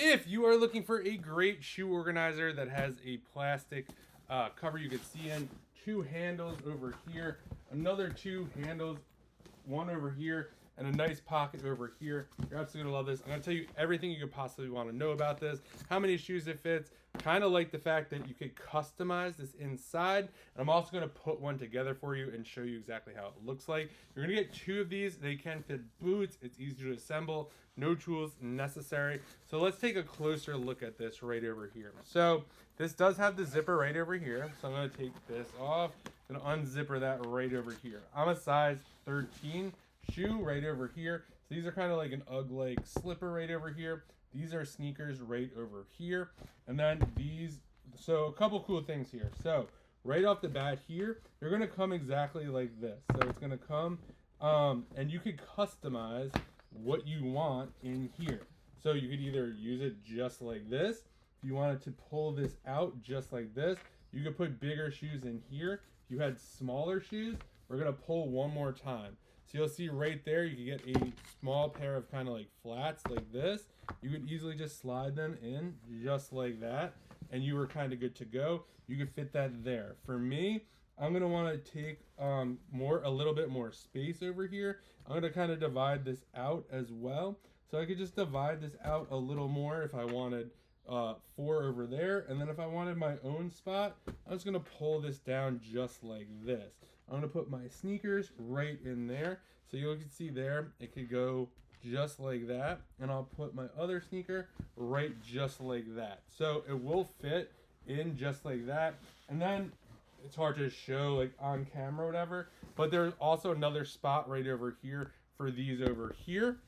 If you are looking for a great shoe organizer that has a plastic cover you can see in, two handles over here, another two handles, one over here, and a nice pocket over here. You're absolutely gonna love this. I'm gonna tell you everything you could possibly want to know about this, how many shoes it fits. Kind of like the fact that you could customize this inside. And I'm also gonna put one together for you and show you exactly how it looks like. You're gonna get two of these. They can fit boots. It's easy to assemble. No tools necessary. So let's take a closer look at this right over here. So this does have the zipper right over here. So I'm gonna take this off. I'm gonna unzipper that right over here. I'm a size 13 shoe right over here. So these are kind of like an UGG-like slipper right over here. These are sneakers right over here. And then these, so a couple cool things here. So right off the bat here, they're gonna come exactly like this. So it's gonna come, and you could customize what you want in here. So you could either use it just like this. If you wanted to pull this out just like this, you could put bigger shoes in here. If you had smaller shoes, we're gonna pull one more time. So you'll see right there, you can get a small pair of kind of like flats like this. You could easily just slide them in just like that, and you were kind of good to go. You could fit that there. For me, I'm gonna want to take a little bit more space over here. I'm gonna kind of divide this out as well. So I could just divide this out a little more if I wanted 4 over there, and then if I wanted my own spot, I'm just gonna pull this down just like this. I'm gonna put my sneakers right in there, so you can see there it could go just like that, and I'll put my other sneaker right just like that, so it will fit in just like that. And then it's hard to show like on camera or whatever, but there's also another spot right over here for these over here.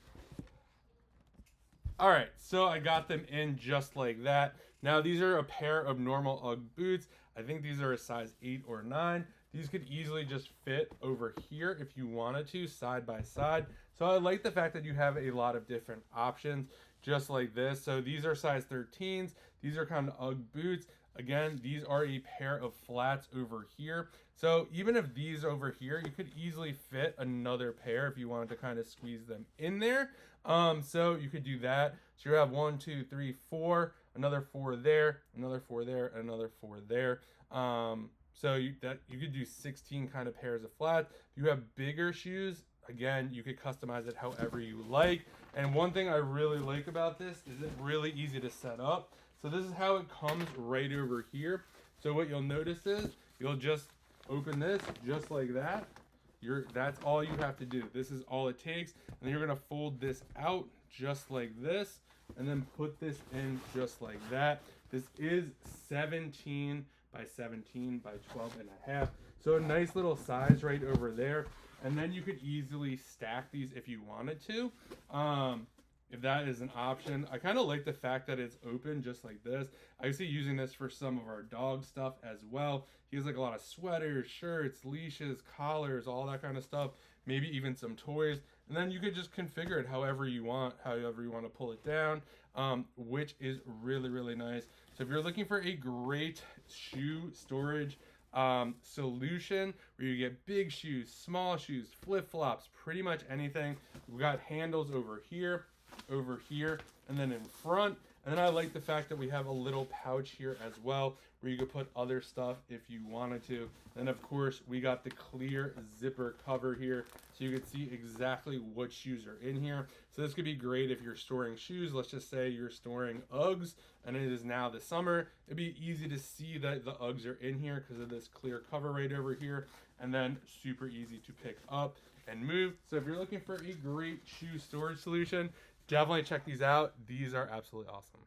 All right, so I got them in just like that. Now these are a pair of normal UGG boots. I think these are a size 8 or 9. These could easily just fit over here if you wanted to, side by side. So I like the fact that you have a lot of different options just like this. So these are size 13s. These are kind of UGG boots. Again, these are a pair of flats over here. So even if these over here, you could easily fit another pair if you wanted to kind of squeeze them in there. So you could do that. So you have 1, 2, 3, 4, another 4 there, another 4 there, another 4 there. So you could do 16 kind of pairs of flats. If you have bigger shoes, again, you could customize it however you like. And one thing I really like about this is it's really easy to set up. So this is how it comes right over here. So what you'll notice is you'll just open this just like that. That's all you have to do. This is all it takes. And then you're gonna fold this out just like this, and then put this in just like that. This is 17 by 17 by 12 and a half. So a nice little size right over there. And then you could easily stack these if you wanted to. If that is an option. I kind of like the fact that it's open just like this. I see using this for some of our dog stuff as well. He has like a lot of sweaters, shirts, leashes, collars, all that kind of stuff. Maybe even some toys. And then you could just configure it however you want to pull it down, which is really, really nice. So if you're looking for a great shoe storage solution where you get big shoes, small shoes, flip-flops, pretty much anything. We've got handles over here, and then in front. And then I like the fact that we have a little pouch here as well where you could put other stuff if you wanted to. And of course we got the clear zipper cover here so you can see exactly what shoes are in here. So this could be great if you're storing shoes. Let's just say you're storing Uggs and it is now the summer. It'd be easy to see that the Uggs are in here because of this clear cover right over here, and then super easy to pick up and move. So if you're looking for a great shoe storage solution, definitely check these out. These are absolutely awesome.